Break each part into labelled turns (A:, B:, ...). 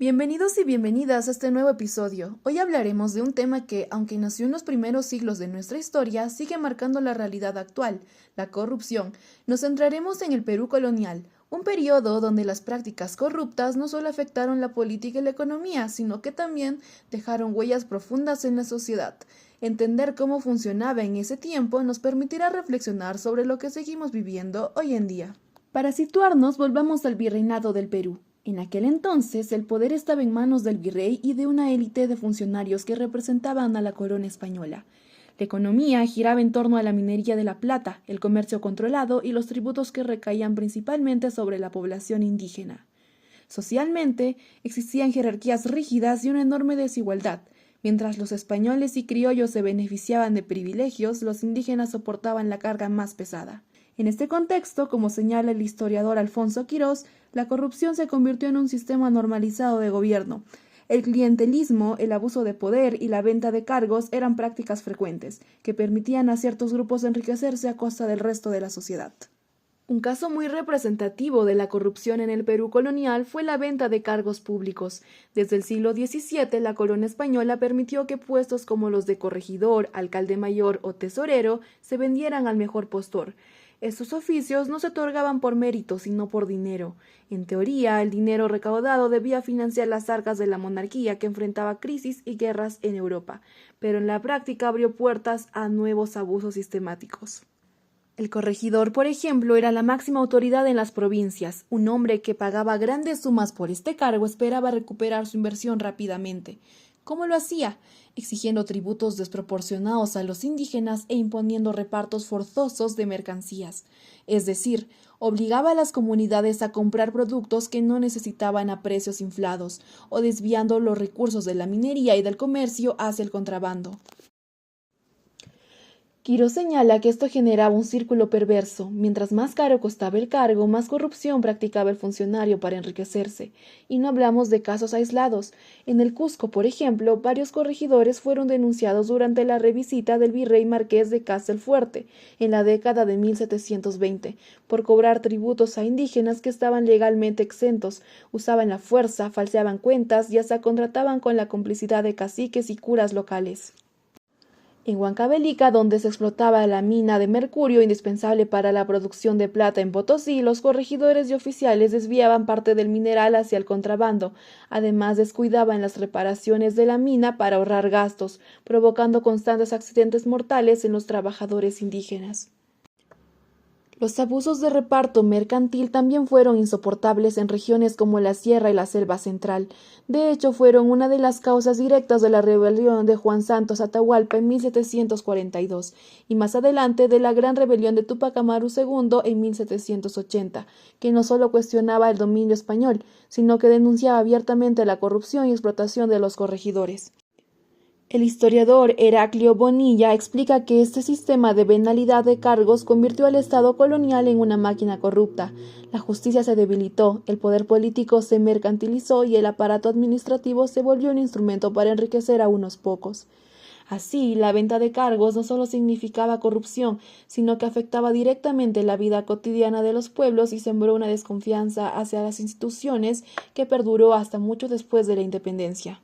A: Bienvenidos y bienvenidas a este nuevo episodio. Hoy hablaremos de un tema que, aunque nació en los primeros siglos de nuestra historia, sigue marcando la realidad actual, la corrupción. Nos centraremos en el Perú colonial, un periodo donde las prácticas corruptas no solo afectaron la política y la economía, sino que también dejaron huellas profundas en la sociedad. Entender cómo funcionaba en ese tiempo nos permitirá reflexionar sobre lo que seguimos viviendo hoy en día. Para situarnos, volvamos al virreinado del Perú. En aquel entonces, el poder estaba en manos del virrey y de una élite de funcionarios que representaban a la corona española. La economía giraba en torno a la minería de la plata, el comercio controlado y los tributos que recaían principalmente sobre la población indígena. Socialmente, existían jerarquías rígidas y una enorme desigualdad. Mientras los españoles y criollos se beneficiaban de privilegios, los indígenas soportaban la carga más pesada. En este contexto, como señala el historiador Alfonso Quirós, la corrupción se convirtió en un sistema normalizado de gobierno. El clientelismo, el abuso de poder y la venta de cargos eran prácticas frecuentes, que permitían a ciertos grupos enriquecerse a costa del resto de la sociedad. Un caso muy representativo de la corrupción en el Perú colonial fue la venta de cargos públicos. Desde el siglo XVII, la corona española permitió que puestos como los de corregidor, alcalde mayor o tesorero se vendieran al mejor postor. Estos oficios no se otorgaban por mérito, sino por dinero. En teoría, el dinero recaudado debía financiar las arcas de la monarquía que enfrentaba crisis y guerras en Europa, pero en la práctica abrió puertas a nuevos abusos sistemáticos. El corregidor, por ejemplo, era la máxima autoridad en las provincias. Un hombre que pagaba grandes sumas por este cargo esperaba recuperar su inversión rápidamente. ¿Cómo lo hacía? Exigiendo tributos desproporcionados a los indígenas e imponiendo repartos forzosos de mercancías. Es decir, obligaba a las comunidades a comprar productos que no necesitaban a precios inflados, o desviando los recursos de la minería y del comercio hacia el contrabando. Quirós señala que esto generaba un círculo perverso. Mientras más caro costaba el cargo, más corrupción practicaba el funcionario para enriquecerse. Y no hablamos de casos aislados. En el Cusco, por ejemplo, varios corregidores fueron denunciados durante la revisita del virrey marqués de Castelfuerte, en la década de 1720, por cobrar tributos a indígenas que estaban legalmente exentos, usaban la fuerza, falseaban cuentas y hasta contrataban con la complicidad de caciques y curas locales. En Huancavelica, donde se explotaba la mina de mercurio indispensable para la producción de plata en Potosí, los corregidores y oficiales desviaban parte del mineral hacia el contrabando. Además, descuidaban las reparaciones de la mina para ahorrar gastos, provocando constantes accidentes mortales en los trabajadores indígenas. Los abusos de reparto mercantil también fueron insoportables en regiones como la Sierra y la Selva Central. De hecho, fueron una de las causas directas de la rebelión de Juan Santos Atahualpa en 1742 y más adelante de la Gran Rebelión de Túpac Amaru II en 1780, que no solo cuestionaba el dominio español, sino que denunciaba abiertamente la corrupción y explotación de los corregidores. El historiador Heraclio Bonilla explica que este sistema de venalidad de cargos convirtió al Estado colonial en una máquina corrupta. La justicia se debilitó, el poder político se mercantilizó y el aparato administrativo se volvió un instrumento para enriquecer a unos pocos. Así, la venta de cargos no solo significaba corrupción, sino que afectaba directamente la vida cotidiana de los pueblos y sembró una desconfianza hacia las instituciones que perduró hasta mucho después de la independencia.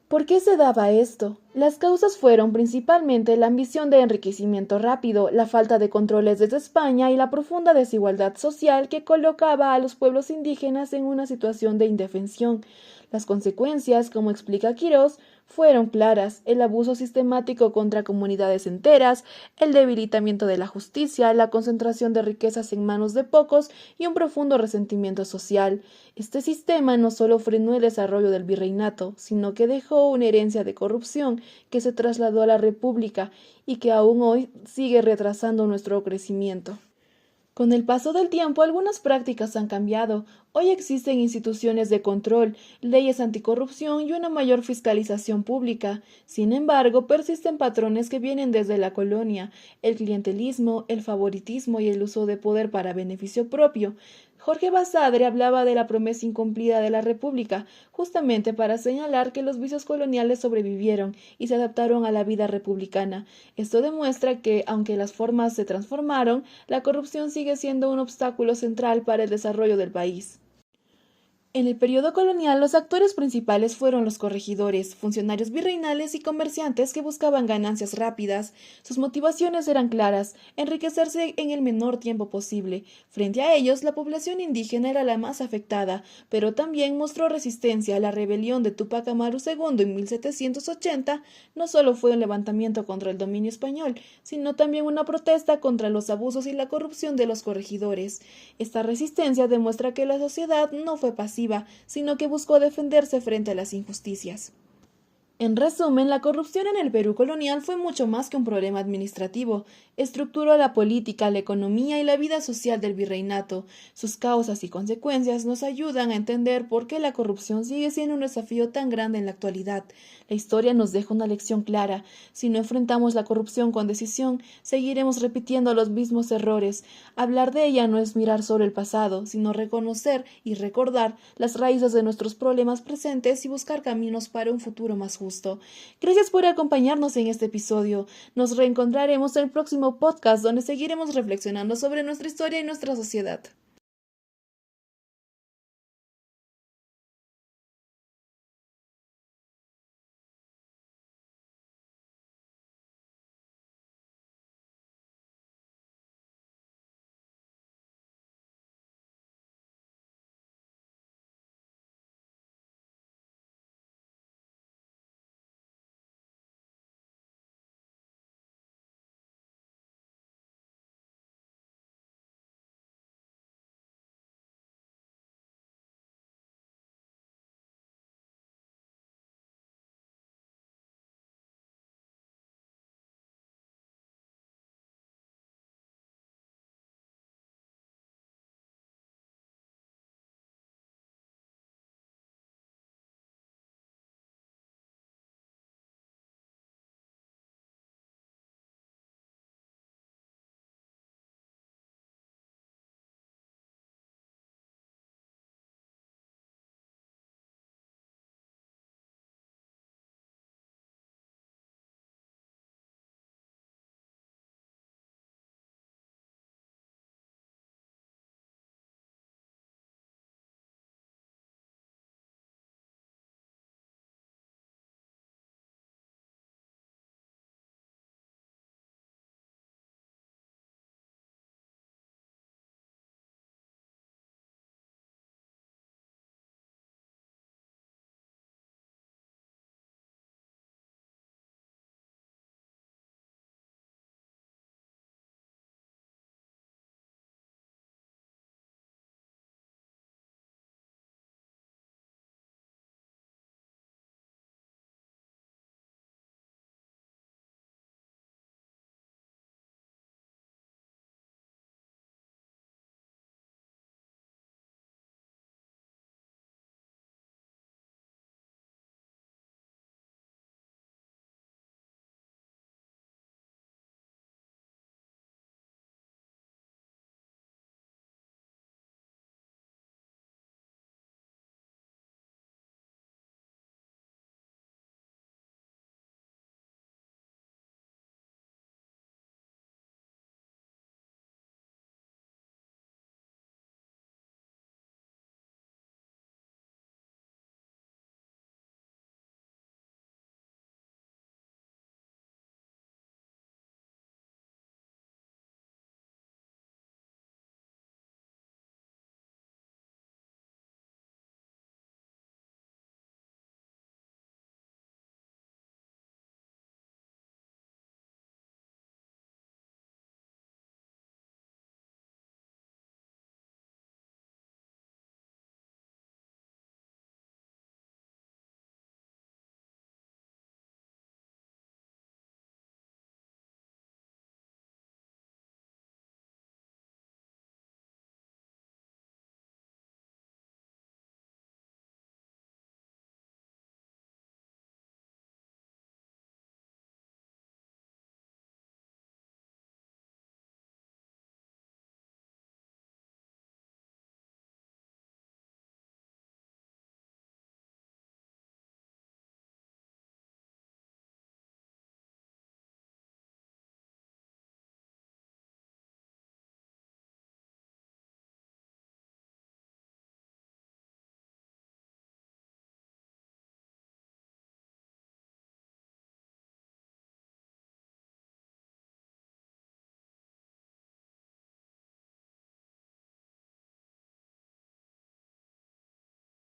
A: ¿Por qué se daba esto? Las causas fueron principalmente la ambición de enriquecimiento rápido, la falta de controles desde España y la profunda desigualdad social que colocaba a los pueblos indígenas en una situación de indefensión. Las consecuencias, como explica Quirós, fueron claras: el abuso sistemático contra comunidades enteras, el debilitamiento de la justicia, la concentración de riquezas en manos de pocos y un profundo resentimiento social. Este sistema no solo frenó el desarrollo del virreinato, sino que dejó una herencia de corrupción que se trasladó a la República y que aún hoy sigue retrasando nuestro crecimiento. Con el paso del tiempo, algunas prácticas han cambiado. Hoy existen instituciones de control, leyes anticorrupción y una mayor fiscalización pública. Sin embargo, persisten patrones que vienen desde la colonia: el clientelismo, el favoritismo y el uso de poder para beneficio propio. Jorge Basadre hablaba de la promesa incumplida de la República, justamente para señalar que los vicios coloniales sobrevivieron y se adaptaron a la vida republicana. Esto demuestra que, aunque las formas se transformaron, la corrupción sigue siendo un obstáculo central para el desarrollo del país. En el periodo colonial, los actores principales fueron los corregidores, funcionarios virreinales y comerciantes que buscaban ganancias rápidas. Sus motivaciones eran claras: enriquecerse en el menor tiempo posible. Frente a ellos, la población indígena era la más afectada, pero también mostró resistencia. La rebelión de Túpac Amaru II en 1780 no solo fue un levantamiento contra el dominio español, sino también una protesta contra los abusos y la corrupción de los corregidores. Esta resistencia demuestra que la sociedad no fue pasiva, sino que buscó defenderse frente a las injusticias. En resumen, la corrupción en el Perú colonial fue mucho más que un problema administrativo. Estructuró la política, la economía y la vida social del virreinato. Sus causas y consecuencias nos ayudan a entender por qué la corrupción sigue siendo un desafío tan grande en la actualidad. La historia nos deja una lección clara: si no enfrentamos la corrupción con decisión, seguiremos repitiendo los mismos errores. Hablar de ella no es mirar solo el pasado, sino reconocer y recordar las raíces de nuestros problemas presentes y buscar caminos para un futuro más justo. Gracias por acompañarnos en este episodio. Nos reencontraremos en el próximo podcast, donde seguiremos reflexionando sobre nuestra historia y nuestra sociedad.